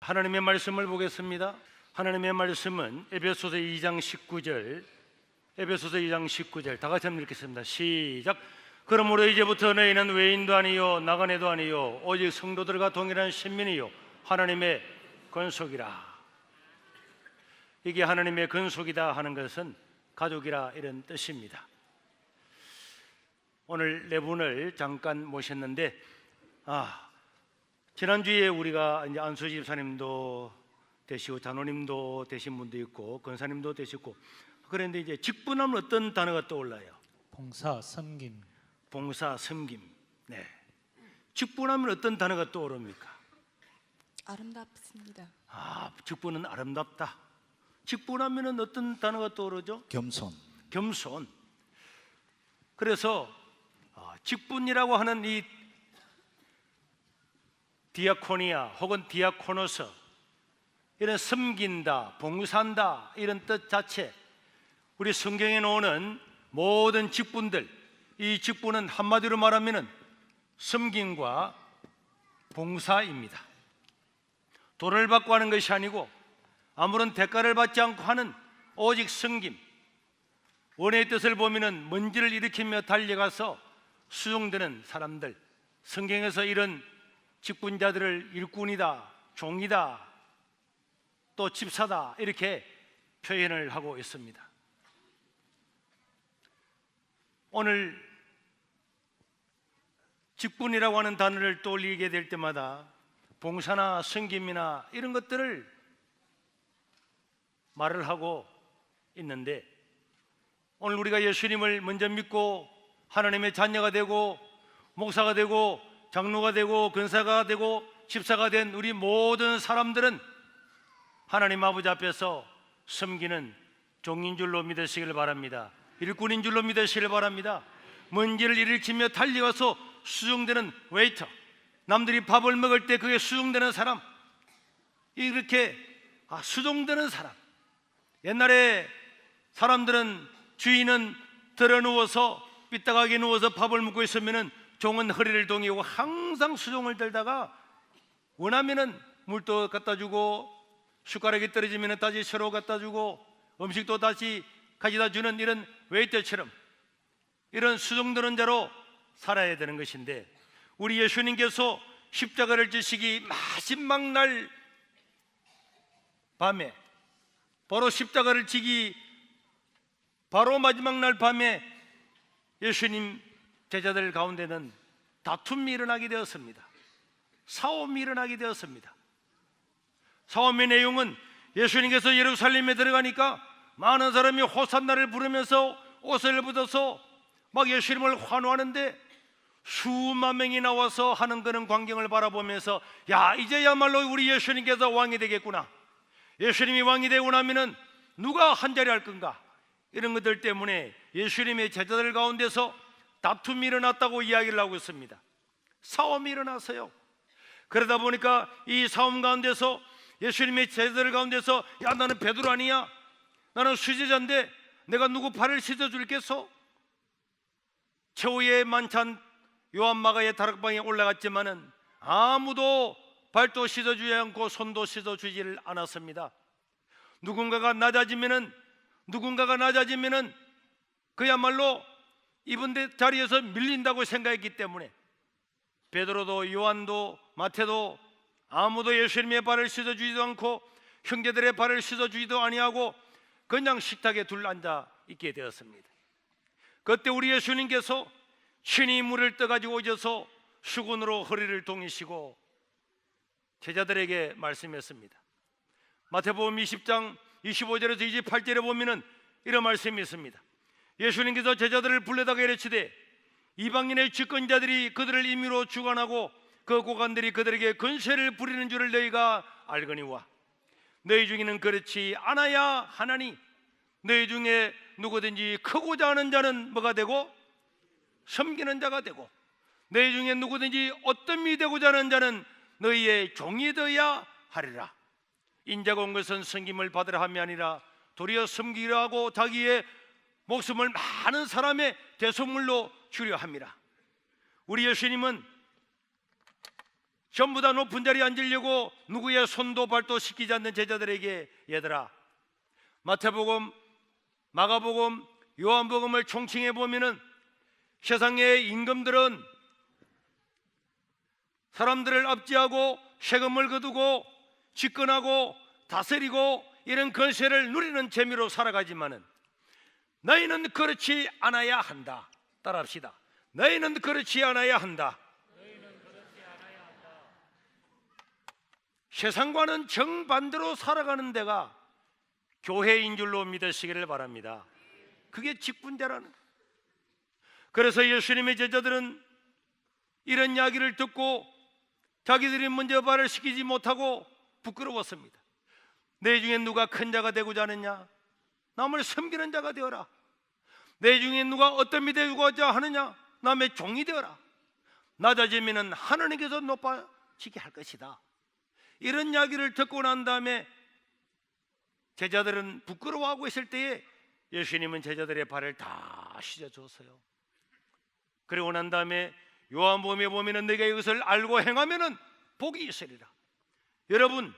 하나님의 말씀을 보겠습니다. 하나님의 말씀은 에베소서 2장 19절, 에베소서 2장 19절 다 같이 한번 읽겠습니다. 시작. 그러므로 이제부터 너희는 외인도 아니요 나그네도 아니요 오직 성도들과 동일한 신민이요 하나님의 권속이라. 이게 하나님의 권속이다 하는 것은 가족이라 이런 뜻입니다. 오늘 네 분을 잠깐 모셨는데 지난주에 우리가 이제 안수 집사님도 되시고 장로님도 되신 분도 있고 권사님도 되시고 그런데 이제 직분하면 어떤 단어가 떠올라요? 봉사, 섬김. 봉사, 섬김. 네. 직분하면 어떤 단어가 떠오릅니까? 아름답습니다. 직분은 아름답다. 직분하면은 어떤 단어가 떠오르죠? 겸손. 겸손. 그래서 직분이라고 하는 이 디아코니아 혹은 디아코노스, 이런 섬긴다, 봉사한다 이런 뜻 자체, 우리 성경에 나오는 모든 직분들, 이 직분은 한마디로 말하면 섬김과 봉사입니다. 돈을 받고 하는 것이 아니고 아무런 대가를 받지 않고 하는 오직 섬김. 원의 뜻을 보면 먼지를 일으키며 달려가서 수종되는 사람들, 성경에서 이런 직분자들을 일꾼이다, 종이다, 또 집사다 이렇게 표현을 하고 있습니다. 오늘 직분이라고 하는 단어를 떠올리게 될 때마다 봉사나 섬김이나 이런 것들을 말을 하고 있는데, 오늘 우리가 예수님을 먼저 믿고 하나님의 자녀가 되고 목사가 되고 장로가 되고 권사가 되고 집사가 된 우리 모든 사람들은 하나님 아버지 앞에서 섬기는 종인 줄로 믿으시길 바랍니다. 일꾼인 줄로 믿으시길 바랍니다. 먼지를 일으키며 달려가서 수종되는 웨이터, 남들이 밥을 먹을 때 그게 수종되는 사람, 이렇게 수종되는 사람. 옛날에 사람들은 주인은 들어 누워서 삐딱하게 누워서 밥을 먹고 있으면은 종은 허리를 동이고 항상 수종을 들다가 원하면은 물도 갖다 주고 숟가락이 떨어지면 다시 서로 갖다 주고 음식도 다시 가져다 주는 이런 웨이터처럼 이런 수종드는 자로 살아야 되는 것인데, 우리 예수님께서 십자가를 지시기 마지막 날 밤에, 바로 십자가를 지기 바로 마지막 날 밤에 예수님 제자들 가운데는 다툼이 일어나게 되었습니다. 싸움이 일어나게 되었습니다. 싸움의 내용은 예수님께서 예루살렘에 들어가니까 많은 사람이 호산나를 부르면서 옷을 벗어서 막 예수님을 환호하는데, 수만 명이 나와서 하는 그런 광경을 바라보면서 이제야말로 우리 예수님께서 왕이 되겠구나, 예수님이 왕이 되고 나면은 누가 한 자리 할 건가, 이런 것들 때문에 예수님의 제자들 가운데서 다툼이 일어났다고 이야기를 하고 있습니다. 싸움이 일어났어요. 그러다 보니까 이 싸움 가운데서 예수님의 제자들 가운데서 나는 베드로 아니야, 나는 수제자인데 내가 누구 발을 씻어줄겠소? 최후의 만찬 요한마가의 다락방에 올라갔지만은 아무도 발도 씻어주지 않고 손도 씻어주지를 않았습니다. 누군가가 낮아지면은 그야말로 이분 자리에서 밀린다고 생각했기 때문에 베드로도 요한도 마태도 아무도 예수님의 발을 씻어주지도 않고 형제들의 발을 씻어주지도 아니하고 그냥 식탁에 둘러앉아 있게 되었습니다. 그때 우리 예수님께서 친히 물을 떠가지고 오셔서 수건으로 허리를 동이시고 제자들에게 말씀했습니다. 마태복음 20장 25절에서 28절에 보면은 이런 말씀이 있습니다. 예수님께서 제자들을 불러다가 이르시되 이방인의 주권자들이 그들을 임의로 주관하고 그 고관들이 그들에게 권세를 부리는 줄을 너희가 알거니와 너희 중에는 그렇지 않아야 하나니 너희 중에 누구든지 크고자 하는 자는 뭐가 되고 섬기는 자가 되고 너희 중에 누구든지 어떤 이 되고자 하는 자는 너희의 종이 되어야 하리라. 인자가 온 것은 섬김을 받으라 함이 아니라 도리어 섬기려 하고 자기의 목숨을 많은 사람의 대속물로 주려 함이라. 우리 예수님은 전부 다 높은 자리에 앉으려고 누구의 손도 발도 씻기지 않는 제자들에게 얘들아, 마태복음, 마가복음, 요한복음을 총칭해 보면은 세상의 임금들은 사람들을 압제하고 세금을 거두고 집권하고 다스리고 이런 권세를 누리는 재미로 살아가지만은 너희는 그렇지 않아야 한다. 따라합시다. 너희는 그렇지 않아야 한다. 세상과는 정반대로 살아가는 데가 교회인 줄로 믿으시기를 바랍니다. 그게 직분자라는. 그래서 예수님의 제자들은 이런 이야기를 듣고 자기들이 먼저 발을 시키지 못하고 부끄러웠습니다. 내 중에 누가 큰 자가 되고자 하느냐? 남을 섬기는 자가 되어라. 내 중에 누가 어떤 믿에 되고자 하느냐? 남의 종이 되어라. 낮아지면 하나님께서 높아지게 할 것이다. 이런 이야기를 듣고 난 다음에 제자들은 부끄러워하고 있을 때에 예수님은 제자들의 발을 다 씻어줬어요. 그리고 난 다음에 요한복음에 보면은 내가 이것을 알고 행하면은 복이 있으리라. 여러분,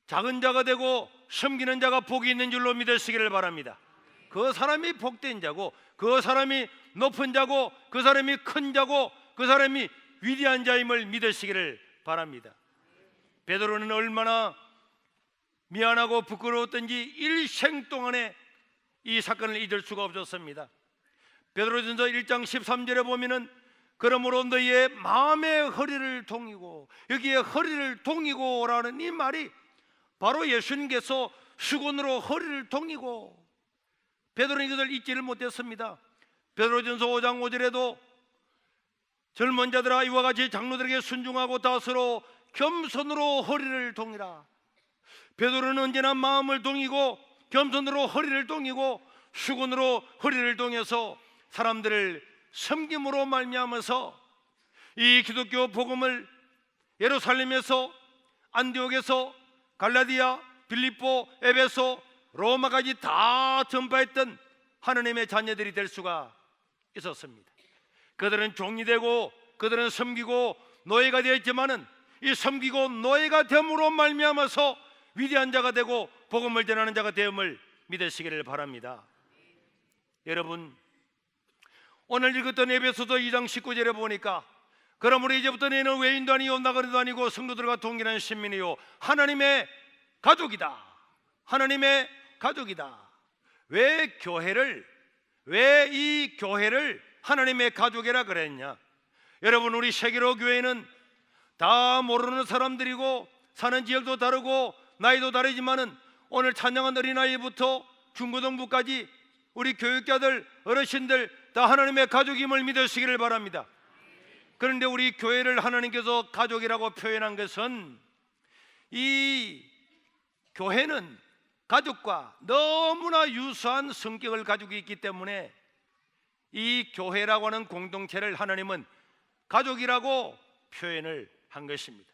작은 자가 되고 섬기는 자가 복이 있는 줄로 믿으시기를 바랍니다. 그 사람이 복된 자고, 그 사람이 높은 자고, 그 사람이 큰 자고, 그 사람이 위대한 자임을 믿으시기를 바랍니다. 베드로는 얼마나 미안하고 부끄러웠던지 일생 동안에 이 사건을 잊을 수가 없었습니다. 베드로전서 1장 13절에 보면은 그러므로 너희의 마음의 허리를 동이고, 여기에 허리를 동이고라는 이 말이 바로 예수님께서 수건으로 허리를 동이고, 베드로는 이것을 잊지를 못했습니다. 베드로전서 5장 5절에도 젊은 자들아 이와 같이 장로들에게 순종하고 다스로 겸손으로 허리를 동이라. 베드로는 언제나 마음을 동이고 겸손으로 허리를 동이고 수건으로 허리를 동여서 사람들을 섬김으로 말미암아서 이 기독교 복음을 예루살렘에서, 안디옥에서, 갈라디아, 빌립보, 에베소, 로마까지 다 전파했던 하나님의 자녀들이 될 수가 있었습니다. 그들은 종이 되고 그들은 섬기고 노예가 되었지만은 이 섬기고 노예가 됨으로 말미암아서 위대한 자가 되고 복음을 전하는 자가 되음을 믿으시기를 바랍니다. 여러분, 오늘 읽었던 에베소서 2장 19절에 보니까 그러므로 이제부터 너희는 외인도 아니요 나그네도 아니고 성도들과 동일한 신민이요 하나님의 가족이다. 하나님의 가족이다. 왜 이 교회를 하나님의 가족이라 그랬냐? 여러분, 우리 세계로 교회는 다 모르는 사람들이고 사는 지역도 다르고 나이도 다르지만은 오늘 찬양한 어린아이부터 중고등부까지 우리 교육자들, 어르신들 다 하나님의 가족임을 믿으시기를 바랍니다. 그런데 우리 교회를 하나님께서 가족이라고 표현한 것은 이 교회는 가족과 너무나 유사한 성격을 가지고 있기 때문에 이 교회라고 하는 공동체를 하나님은 가족이라고 표현을 한 것입니다.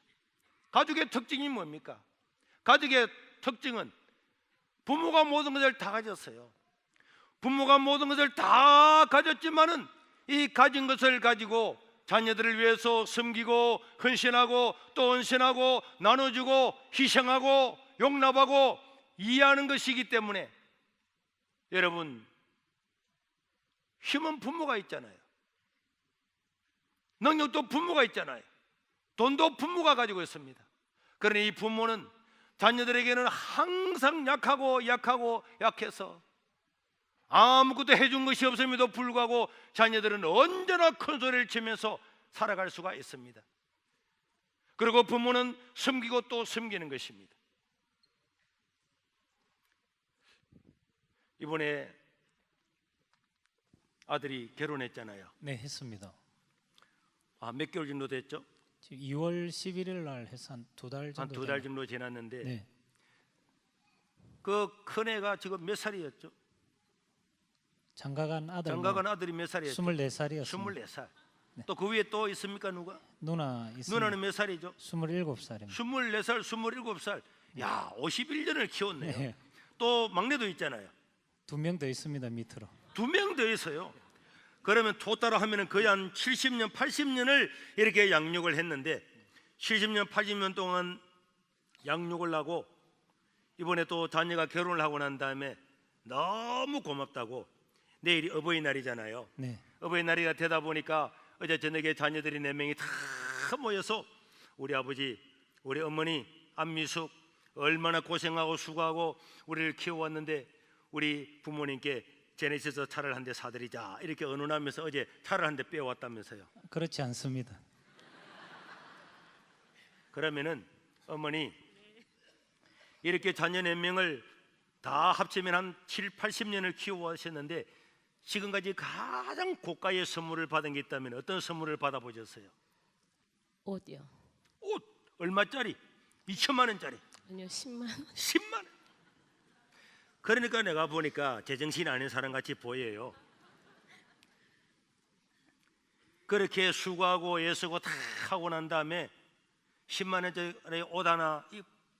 가족의 특징이 뭡니까? 가족의 특징은 부모가 모든 것을 다 가졌어요. 부모가 모든 것을 다 가졌지만은 이 가진 것을 가지고 자녀들을 위해서 섬기고 헌신하고 또 헌신하고 나눠주고 희생하고 용납하고 이해하는 것이기 때문에 여러분, 힘은 부모가 있잖아요. 능력도 부모가 있잖아요. 돈도 부모가 가지고 있습니다. 그러니 이 부모는 자녀들에게는 항상 약해서 아무것도 해준 것이 없음에도 불구하고 자녀들은 언제나 큰 소리를 치면서 살아갈 수가 있습니다. 그리고 부모는 섬기고 또 섬기는 것입니다. 이번에 아들이 결혼했잖아요. 네, 했습니다. 몇 개월 정도 됐죠? 지금 2월 11일 날 해서 한 2달 정도. 한 2달 정도 지났는데 네. 그 큰애가 지금 몇 살이었죠? 장가간 아들이 몇 살이었죠? 24살이었습니다. 24살. 또 그 위에 또 있습니까 누가? 누나 있습니다. 누나는 몇 살이죠? 27살입니다. 24살, 27살. 야, 51년을 키웠네요. 네. 또 막내도 있잖아요. 2명 더 있습니다. 밑으로. 2명 더 있어요. 그러면 토따라 하면은 거의 한 70년, 80년을 이렇게 양육을 했는데 70년, 80년 동안 양육을 하고 이번에 또 자녀가 결혼을 하고 난 다음에 너무 고맙다고, 내일이 어버이날이잖아요. 네. 어버이날이 되다 보니까 어제 저녁에 자녀들이 4명이 다 모여서 우리 아버지, 우리 어머니 안미숙 얼마나 고생하고 수고하고 우리를 키워왔는데 우리 부모님께 제네시스 차를 한 대 사드리자 이렇게 언론하면서 어제 차를 한 대 빼왔다면서요. 그렇지 않습니다. 그러면은 어머니 이렇게 자녀 4명을 다 합치면 한 7, 80년을 키워오셨는데 지금까지 가장 고가의 선물을 받은 게 있다면 어떤 선물을 받아보셨어요? 옷이요. 옷 얼마짜리? 2천만 원짜리? 아니요, 10만 원. 10만 원. 그러니까 내가 보니까 제정신 아닌 사람 같이 보여요. 그렇게 수고하고 애쓰고 다 하고 난 다음에 10만 원짜리 옷 하나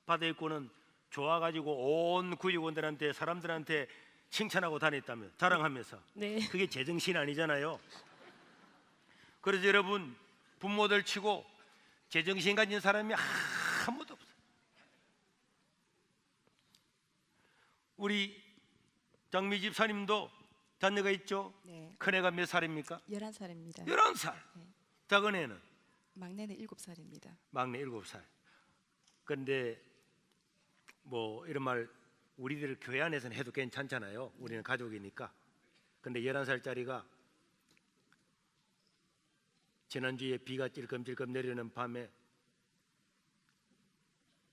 받아 입고는 좋아가지고 온 구직원들한테 사람들한테 칭찬하고 다녔다며 자랑하면서. 네. 그게 제정신 아니잖아요. 그래서 여러분 부모들 치고 제정신 가진 사람이 아무도 없어요. 우리 장미 집사님도 자녀가 있죠? 네, 큰애가 몇 살입니까? 11살입니다. 11살. 네. 작은 애는 막내는 7살입니다. 막내 7살. 그런데 뭐 이런 말 우리들 교회 안에서는 해도 괜찮잖아요. 우리는 가족이니까. 근데 11살짜리가 지난주에 비가 찔끔찔끔 내리는 밤에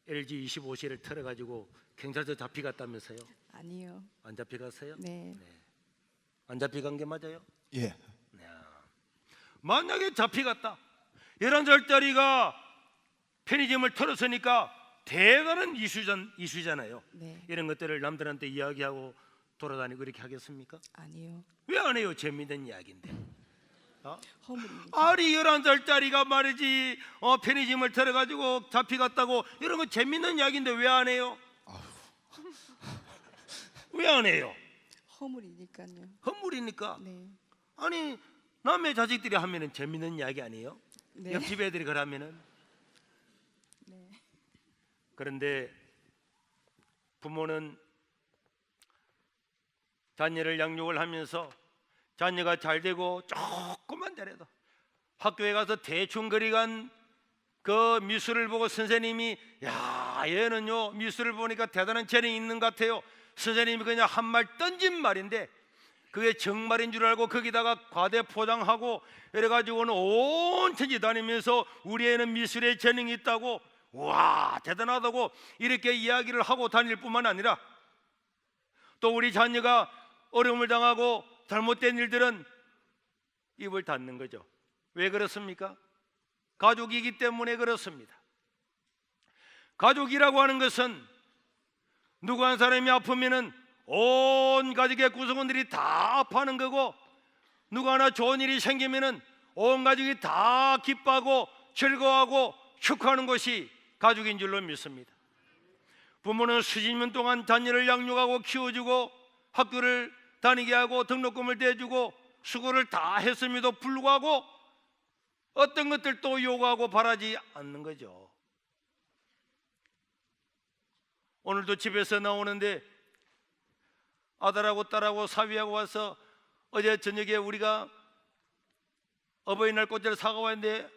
LG 25시를 털어가지고 경찰서 잡혀갔다면서요? 아니요. 안 잡혀갔어요? 네. 안 잡혀간 게 맞아요? 예. 만약에 잡혀갔다 11살짜리가 편의점을 털었으니까 대단한 이슈잖아요. 네. 이런 것들을 남들한테 이야기하고 돌아다니고 이렇게 하겠습니까? 아니요. 왜 안 해요? 재미있는 이야기인데. 허물입니다. 아니 11살짜리가 말이지 편의점을 털어가지고 잡혀갔다고 이런 거 재밌는 이야기인데 왜 안 해요? 왜 안 해요? 허물이니까요. 헌물이니까. 네. 아니 남의 자식들이 하면은 재밌는 이야기 아니에요? 네. 옆집 애들이 그러면은. 네. 그런데 부모는 자녀를 양육을 하면서 자녀가 잘 되고 조금만 잘해도 학교에 가서 대충 그리간 그 미술을 보고 선생님이 야 얘는요 미술을 보니까 대단한 재능이 있는 것 같아요. 선생님이 그냥 한 말 던진 말인데 그게 정말인 줄 알고 거기다가 과대 포장하고 이래가지고는 온 천지 다니면서 우리 애는 미술에 재능이 있다고 와 대단하다고 이렇게 이야기를 하고 다닐 뿐만 아니라 또 우리 자녀가 어려움을 당하고 잘못된 일들은 입을 닫는 거죠. 왜 그렇습니까? 가족이기 때문에 그렇습니다. 가족이라고 하는 것은 누구 한 사람이 아프면은 온 가족의 구성원들이 다 아파하는 거고 누구 하나 좋은 일이 생기면은 온 가족이 다 기뻐하고 즐거워하고 축하하는 것이 가족인 줄로 믿습니다. 부모는 수십 년 동안 자녀를 양육하고 키워주고 학교를 다니게 하고 등록금을 대주고 수고를 다 했음에도 불구하고 어떤 것들도 요구하고 바라지 않는 거죠. 오늘도 집에서 나오는데 아들하고 딸하고 사위하고 와서 어제 저녁에 우리가 어버이날 꽃을 사가 왔는데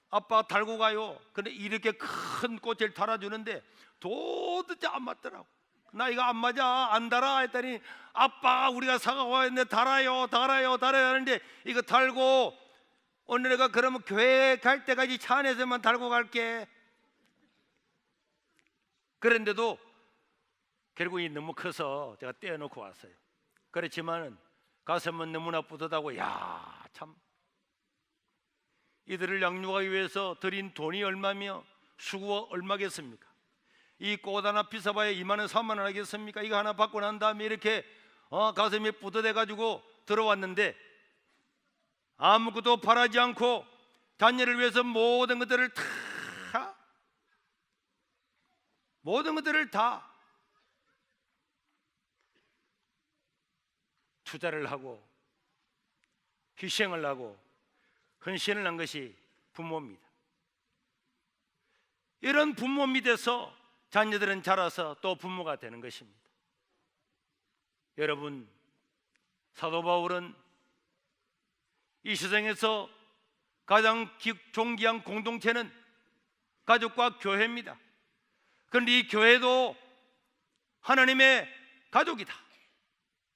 아빠 달고 가요. 근데 이렇게 큰 꽃을 달아주는데 도대체 안 맞더라고. 나 이거 안 맞아 안 달아 했더니 아빠 우리가 사가 왔는데 달아요 하는데 이거 달고 오늘 내가 그러면 교회 갈 때까지 차 안에서만 달고 갈게. 그런데도 결국 이 너무 커서 제가 떼어놓고 왔어요. 그렇지만 가슴은 너무나 뿌듯하고 야 참 이들을 양육하기 위해서 들인 돈이 얼마며 수고가 얼마겠습니까? 이 꽃 하나 비싸봐야 2만 원 3만 원 하겠습니까? 이거 하나 받고 난 다음에 이렇게 가슴이 뿌듯해 가지고 들어왔는데 아무것도 바라지 않고 자녀를 위해서 모든 것들을 다 투자를 하고 희생을 하고 헌신을 한 것이 부모입니다. 이런 부모 밑에서 자녀들은 자라서 또 부모가 되는 것입니다. 여러분, 사도 바울은 이 세상에서 가장 존귀한 공동체는 가족과 교회입니다. 그런데 이 교회도 하나님의 가족이다.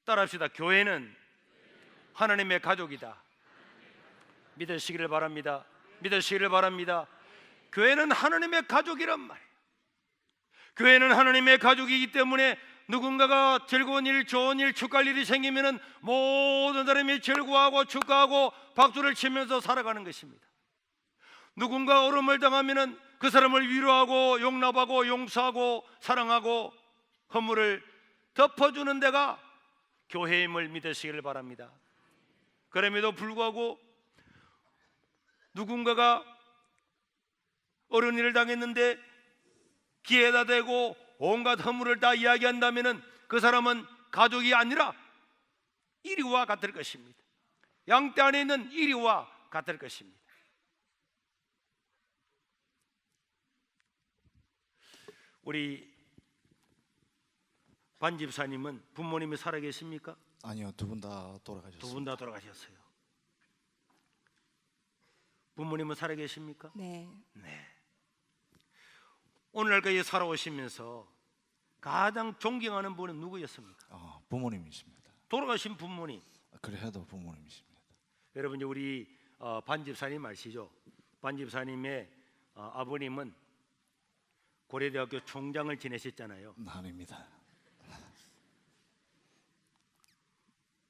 따라합시다. 교회는 하나님의 가족이다. 믿으시기를 바랍니다. 믿으시기를 바랍니다. 교회는 하나님의 가족이란 말이에요. 교회는 하나님의 가족이기 때문에 누군가가 즐거운 일, 좋은 일, 축하할 일이 생기면은 모든 사람이 즐거워하고 축하하고 박수를 치면서 살아가는 것입니다. 누군가 어려움을 당하면은 그 사람을 위로하고 용납하고 용서하고 사랑하고 허물을 덮어주는 데가 교회임을 믿으시기를 바랍니다. 그럼에도 불구하고 누군가가 어려운 일을 당했는데 기회다 대고 온갖 허물을 다 이야기한다면은 그 사람은 가족이 아니라 이리와 같을 것입니다. 양떼 안에 있는 이리와 같을 것입니다. 우리 반 집사님은 부모님이 살아계십니까? 아니요, 두 분 다 돌아가셨습니다. 두 분 다 돌아가셨어요. 부모님은 살아계십니까? 네. 네. 오늘날까지 살아오시면서 가장 존경하는 분은 누구였습니까? 부모님이십니다. 돌아가신 부모님. 그래도 부모님이십니다. 여러분, 우리 반 집사님 아시죠? 반 집사님의 아버님은 고려대학교 총장을 지내셨잖아요. 아닙니다.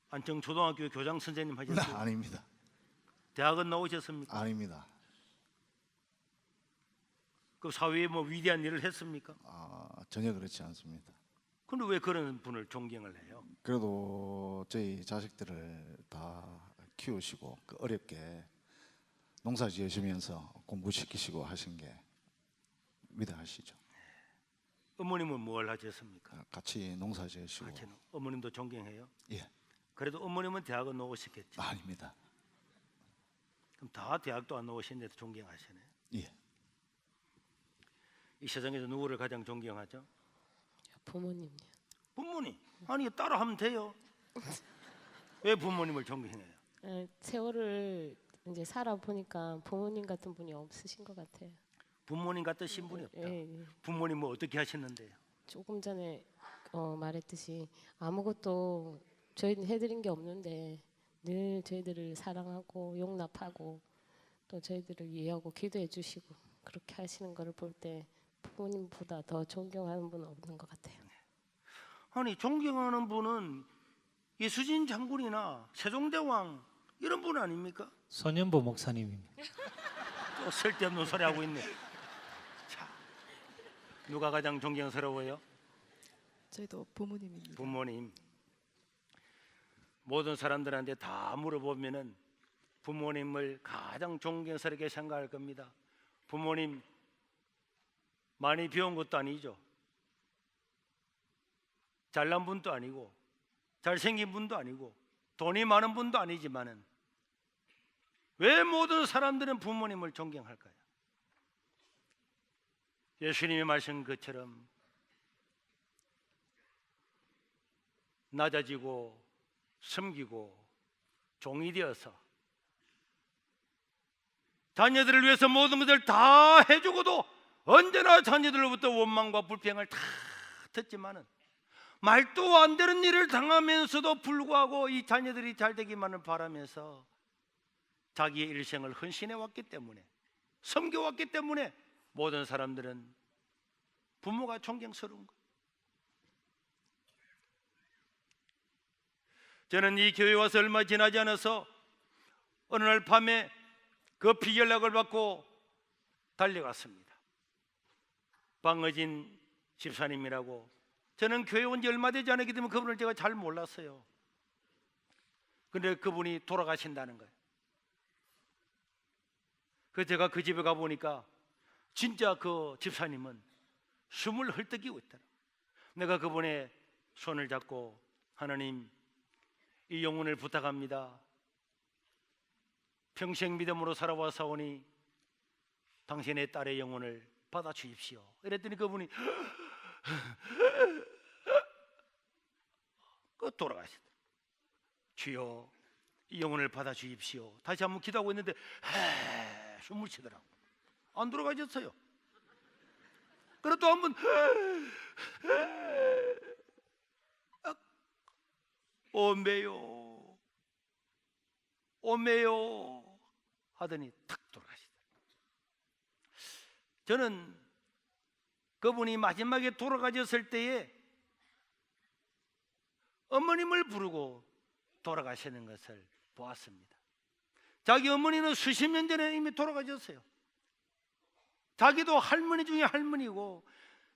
안청 초등학교 교장 선생님 하셨어요. 아닙니다. 대학은 나오셨습니까? 아닙니다. 그 사회에 뭐 위대한 일을 했습니까? 전혀 그렇지 않습니다. 근데 왜 그런 분을 존경을 해요? 그래도 저희 자식들을 다 키우시고 어렵게 농사 지으시면서 공부시키시고 하신 게 위대하시죠. 어머님은 뭘 하셨습니까? 같이 농사 지으시고. 어머님도 존경해요? 예. 그래도 어머님은 대학은 나오셨겠지. 아닙니다. 그럼 다 대학도 안 나오시는데도 존경하시네. 예. 이 세상에서 누구를 가장 존경하죠? 부모님요. 부모님. 아니 따라하면 돼요. 왜 부모님을 존경해요? 세월을 이제 살아 보니까 부모님 같은 분이 없으신 것 같아요. 부모님 같으신 분이 없다. 예. 부모님 뭐 어떻게 하셨는데요? 조금 전에 말했듯이 아무것도 저희는 해드린 게 없는데 늘 저희들을 사랑하고 용납하고 또 저희들을 이해하고 기도해 주시고 그렇게 하시는 거를 볼 때 부모님보다 더 존경하는 분은 없는 것 같아요. 아니 존경하는 분은 이수진 장군이나 세종대왕 이런 분 아닙니까? 소년보 목사님입니다. 또 쓸데없는 소리 하고 있네. 자, 누가 가장 존경스러워요? 저희도 부모님입니다. 부모님. 모든 사람들한테 다 물어보면은 부모님을 가장 존경스럽게 생각할 겁니다. 부모님 많이 배운 것도 아니죠. 잘난 분도 아니고 잘생긴 분도 아니고 돈이 많은 분도 아니지만은 왜 모든 사람들은 부모님을 존경할까요? 예수님이 말씀 것처럼 낮아지고 섬기고 종이 되어서 자녀들을 위해서 모든 것을 다 해주고도 언제나 자녀들로부터 원망과 불평을 다 듣지만은 말도 안 되는 일을 당하면서도 불구하고 이 자녀들이 잘 되기만을 바라면서 자기의 일생을 헌신해 왔기 때문에 섬겨 왔기 때문에 모든 사람들은 부모가 존경스러운 거예요. 저는 이 교회 와서 얼마 지나지 않아서 어느 날 밤에 급히 연락을 받고 달려갔습니다. 방어진 집사님이라고. 저는 교회 온 지 얼마 되지 않았기 때문에 그분을 제가 잘 몰랐어요. 그런데 그분이 돌아가신다는 거예요. 그래서 제가 그 집에 가보니까 진짜 그 집사님은 숨을 헐떡이고 있더라. 내가 그분의 손을 잡고 하나님 이 영혼을 부탁합니다. 평생 믿음으로 살아와사오니 당신의 딸의 영혼을 받아 주십시오. 이랬더니 그분이 돌아가시더라. 주여 이 영혼을 받아 주십시오. 다시 한번 기도하고 있는데 숨을 쉬더라고. 안 돌아가셨어요. 그리고 또 한번 오메요 오메요 하더니 탁 돌아가시더라. 저는 그분이 마지막에 돌아가셨을 때에 어머님을 부르고 돌아가시는 것을 보았습니다. 자기 어머니는 수십 년 전에 이미 돌아가셨어요. 자기도 할머니 중에 할머니고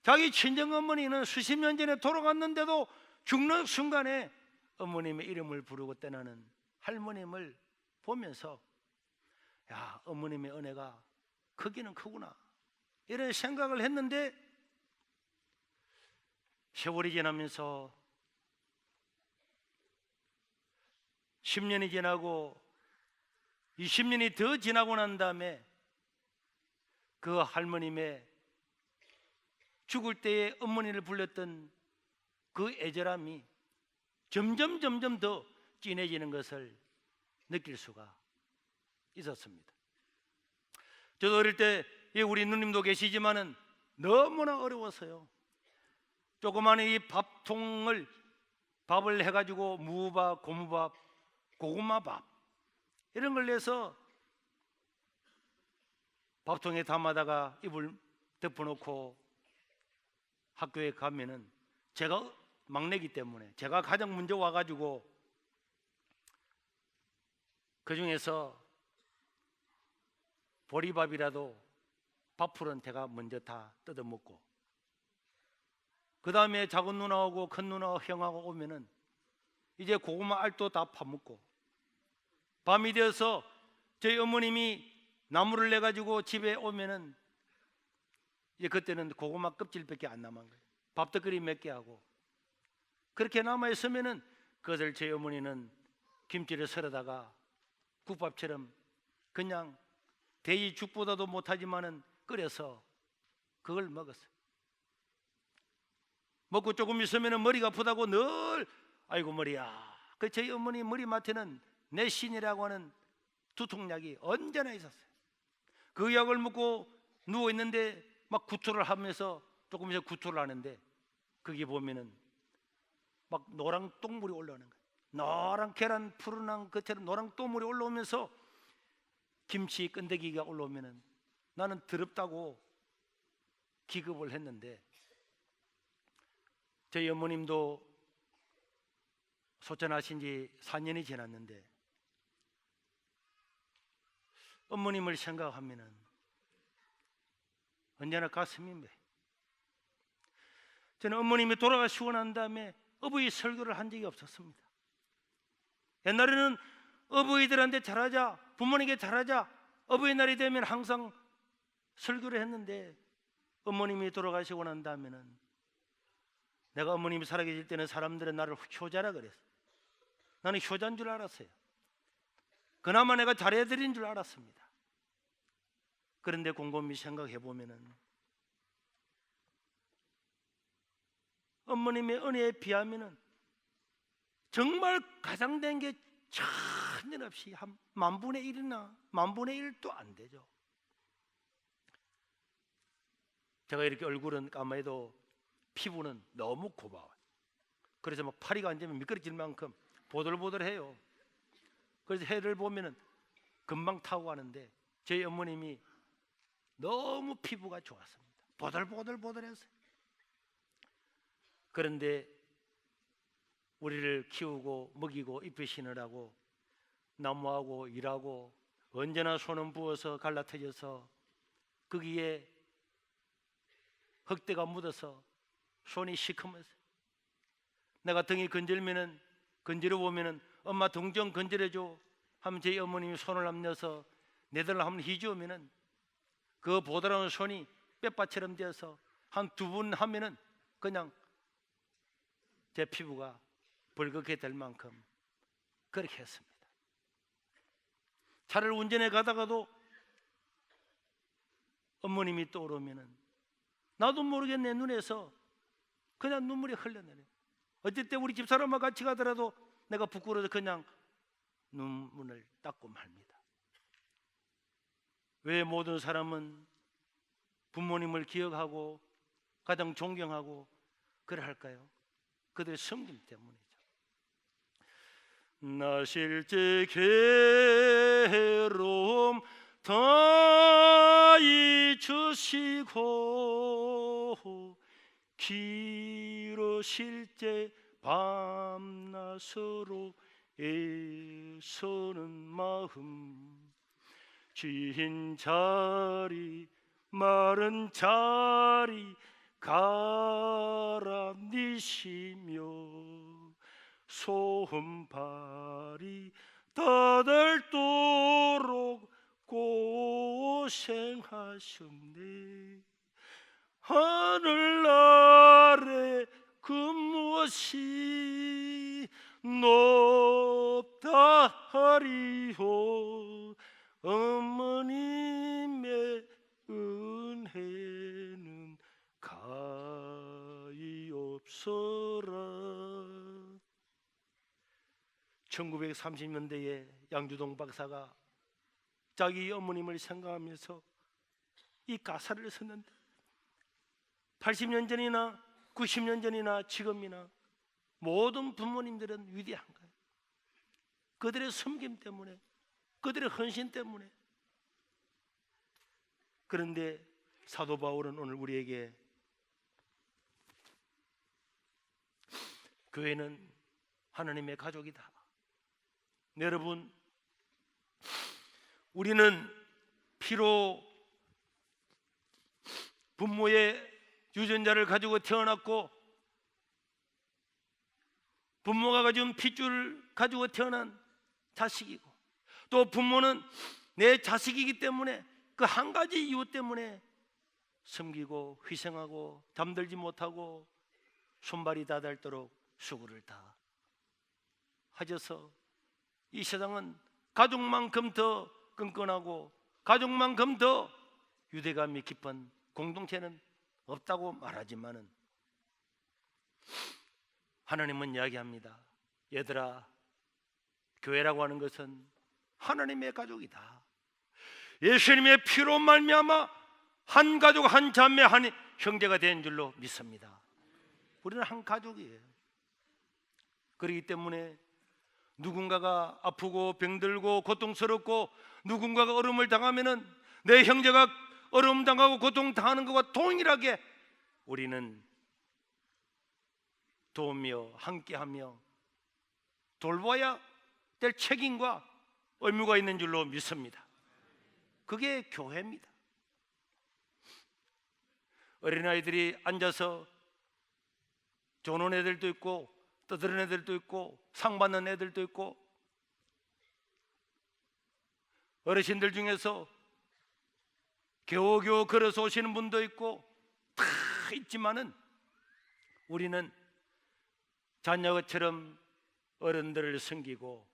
자기 친정 어머니는 수십 년 전에 돌아갔는데도 죽는 순간에 어머님의 이름을 부르고 떠나는 할머님을 보면서 야, 어머님의 은혜가 크기는 크구나 이런 생각을 했는데 세월이 지나면서 10년이 지나고 20년이 더 지나고 난 다음에 그 할머님의 죽을 때에 어머니를 불렀던 그 애절함이 점점 더 진해지는 것을 느낄 수가 있었습니다. 저도 어릴 때 우리 누님도 계시지만은 너무나 어려웠어요. 조그마한 이 밥통을 밥을 해가지고 무밥, 고무밥, 고구마밥 이런 걸 내서 밥통에 담아다가 이불 덮어놓고 학교에 가면은 제가 막내기 때문에 제가 가장 먼저 와가지고 그 중에서 보리밥이라도 밥풀은 제가 먼저 다 뜯어먹고 그 다음에 작은 누나하고 큰 누나 형하고 오면은 이제 고구마 알도 다 파먹고 밤이 되어서 저희 어머님이 나무를 내가지고 집에 오면은 이제 그때는 고구마 껍질밖에 안 남은 거예요. 밥떡거리 몇 개 하고 그렇게 남아 있으면은 그것을 저희 어머니는 김치를 썰어다가 국밥처럼 그냥 돼지 죽보다도 못하지만은 끓여서 그걸 먹었어요. 먹고 조금 있으면은 머리가 아프다고 늘 아이고 머리야. 그 저희 어머니 머리맡에는 내신이라고 하는 두통약이 언제나 있었어요. 그 약을 먹고 누워 있는데 막 구토를 하면서 조금 있어 구토를 하는데 거기 보면은 막 노랑 똥물이 올라오는 거예요. 노랑 계란 푸른한 것처럼 노랑 똥물이 올라오면서 김치 끈데기가 올라오면은 나는 더럽다고 기겁을 했는데 저희 어머님도 소천하신 지 4년이 지났는데 어머님을 생각하면은 언제나 가슴이 매. 저는 어머님이 돌아가시고 난 다음에 어버이 설교를 한 적이 없었습니다. 옛날에는 어버이들한테 잘하자, 부모님께 잘하자, 어버이날이 되면 항상 설교를 했는데 어머님이 돌아가시고 난 다음에는 내가 어머님이 살아계실 때는 사람들은 나를 효자라 그랬어. 나는 효자인 줄 알았어요. 그나마 내가 잘해드린 줄 알았습니다. 그런데 곰곰이 생각해 보면은 어머님의 은혜에 비하면은 정말 가장된 게 천연없이 한 10,000분의 1이나 10,000분의 1도 안 되죠. 제가 이렇게 얼굴은 까매도 피부는 너무 고마워요. 그래서 막 파리가 앉으면 미끄러질 만큼 보들보들해요. 그래서 해를 보면은 금방 타고 가는데 저희 어머님이 너무 피부가 좋았습니다. 보들보들했어요. 그런데 우리를 키우고 먹이고 입히시느라고 나무하고 일하고 언제나 손은 부어서 갈라터져서 거기에 흙대가 묻어서 손이 시커멓어요. 내가 등이 건질면은 건지러 보면은 엄마 등 좀 건드려줘 하면 저희 어머님이 손을 남녀서 내들을 한번 휘저으면은 그 보드라운 손이 뼈바처럼 되어서 한 2분 하면은 그냥 제 피부가 벌겋게 될 만큼 그렇게 했습니다. 차를 운전해 가다가도 어머님이 떠오르면은 나도 모르게 내 눈에서 그냥 눈물이 흘러내려. 어쩔 때 우리 집사람과 같이 가더라도 내가 부끄러워서 그냥 눈물을 닦고 맙니다. 왜 모든 사람은 부모님을 기억하고 가장 존경하고 그래 할까요? 그들의 섬김 때문이죠. 나 실제 괴로움 다 잊으시고 길으실 때 밤낮 서로 애쓰는 마음 긴 자리 마른 자리 가라니시며 소흠발이 다닳도록 고생하셨네. 하늘 아래 그 무엇이 높다 하리요. 어머님의 은혜는 가이없어라. 1930년대에 양주동 박사가 자기 어머님을 생각하면서 이 가사를 썼는데 80년 전이나 90년 전이나 지금이나 모든 부모님들은 위대한 거예요. 그들의 섬김 때문에, 그들의 헌신 때문에. 그런데 사도 바울은 오늘 우리에게 교회는 하나님의 가족이다. 여러분, 우리는 피로 부모의 유전자를 가지고 태어났고 부모가 가진 핏줄을 가지고 태어난 자식이고 또 부모는 내 자식이기 때문에 그 한 가지 이유 때문에 섬기고 희생하고 잠들지 못하고 손발이 다 닳도록 수고를 다 하셔서 이 세상은 가족만큼 더 끈끈하고 가족만큼 더 유대감이 깊은 공동체는 없다고 말하지만은 하나님은 이야기합니다. 얘들아, 교회라고 하는 것은 하나님의 가족이다. 예수님의 피로 말미암아 한 가족 한 자매 한 형제가 된 줄로 믿습니다. 우리는 한 가족이에요. 그렇기 때문에 누군가가 아프고 병들고 고통스럽고 누군가가 어려움을 당하면은 내 형제가 어려움 당하고 고통 당하는 것과 동일하게 우리는 도우며 함께하며 돌봐야 될 책임과 의무가 있는 줄로 믿습니다. 그게 교회입니다. 어린아이들이 앉아서 조는 애들도 있고 떠드는 애들도 있고 상 받는 애들도 있고 어르신들 중에서 겨우겨우 걸어서 오시는 분도 있고 다 있지만은 우리는 자녀처럼 어른들을 섬기고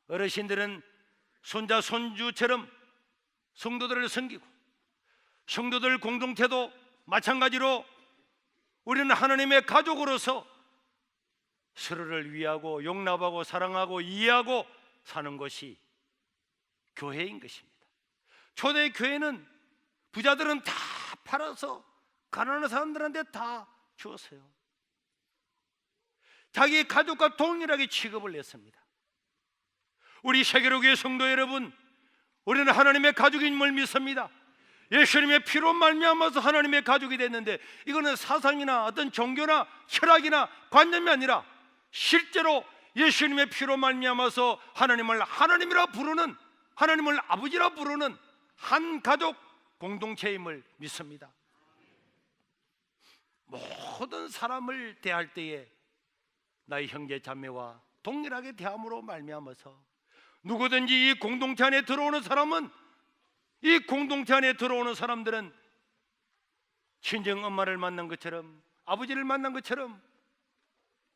어르신들은 손자 손주처럼 성도들을 섬기고 성도들 공동체도 마찬가지로 우리는 하나님의 가족으로서 서로를 위하고 용납하고 사랑하고 이해하고 사는 것이 교회인 것입니다. 초대 교회는 부자들은 다 팔아서 가난한 사람들한테 다 주었어요. 자기 가족과 동일하게 취급을 했습니다. 우리 세계로교회 성도 여러분, 우리는 하나님의 가족임을 믿습니다. 예수님의 피로 말미암아서 하나님의 가족이 됐는데 이거는 사상이나 어떤 종교나 철학이나 관념이 아니라 실제로 예수님의 피로 말미암아서 하나님을 하나님이라 부르는, 하나님을 아버지라 부르는 한 가족 공동체임을 믿습니다. 모든 사람을 대할 때에 나의 형제 자매와 동일하게 대함으로 말미암아서 누구든지 이 공동체 안에 들어오는 사람은, 이 공동체 안에 들어오는 사람들은 친정 엄마를 만난 것처럼, 아버지를 만난 것처럼,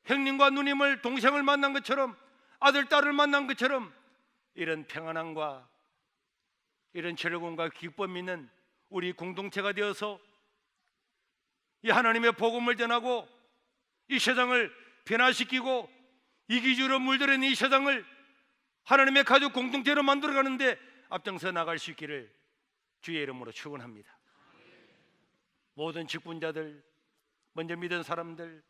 형님과 누님을, 동생을 만난 것처럼, 아들 딸을 만난 것처럼 이런 평안함과 이런 즐거움과 기쁨이 있는 우리 공동체가 되어서 이 하나님의 복음을 전하고 이 세상을 변화시키고 이기주의로 물들어 있는 이 세상을 하나님의 가족 공동체로 만들어가는데 앞장서 나갈 수 있기를 주의 이름으로 축원합니다. 모든 직분자들, 먼저 믿은 사람들,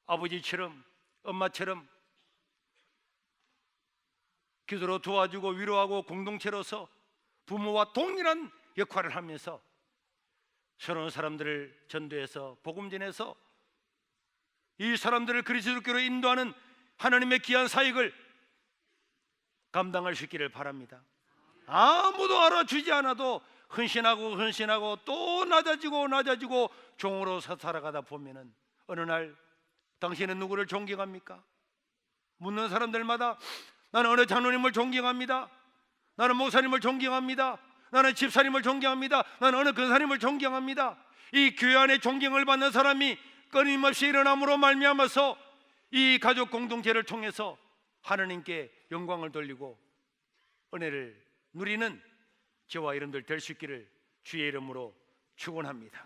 아버지처럼 엄마처럼 기도로 도와주고 위로하고 공동체로서 부모와 동일한 역할을 하면서 새로운 사람들을 전도해서 복음 전해서 이 사람들을 그리스도께로 인도하는 하나님의 귀한 사역을 감당할 수 있기를 바랍니다. 아무도 알아주지 않아도 헌신하고 또 낮아지고 종으로 살아가다 보면은 어느 날 당신은 누구를 존경합니까? 묻는 사람들마다 나는 어느 장로님을 존경합니다. 나는 목사님을 존경합니다. 나는 집사님을 존경합니다. 나는 어느 근사님을 존경합니다. 이 교회 안에 존경을 받는 사람이 끊임없이 일어남으로 말미암아서 이 가족 공동체를 통해서 하나님께 영광을 돌리고 은혜를 누리는 저와 여러분들 될 수 있기를 주의 이름으로 축원합니다.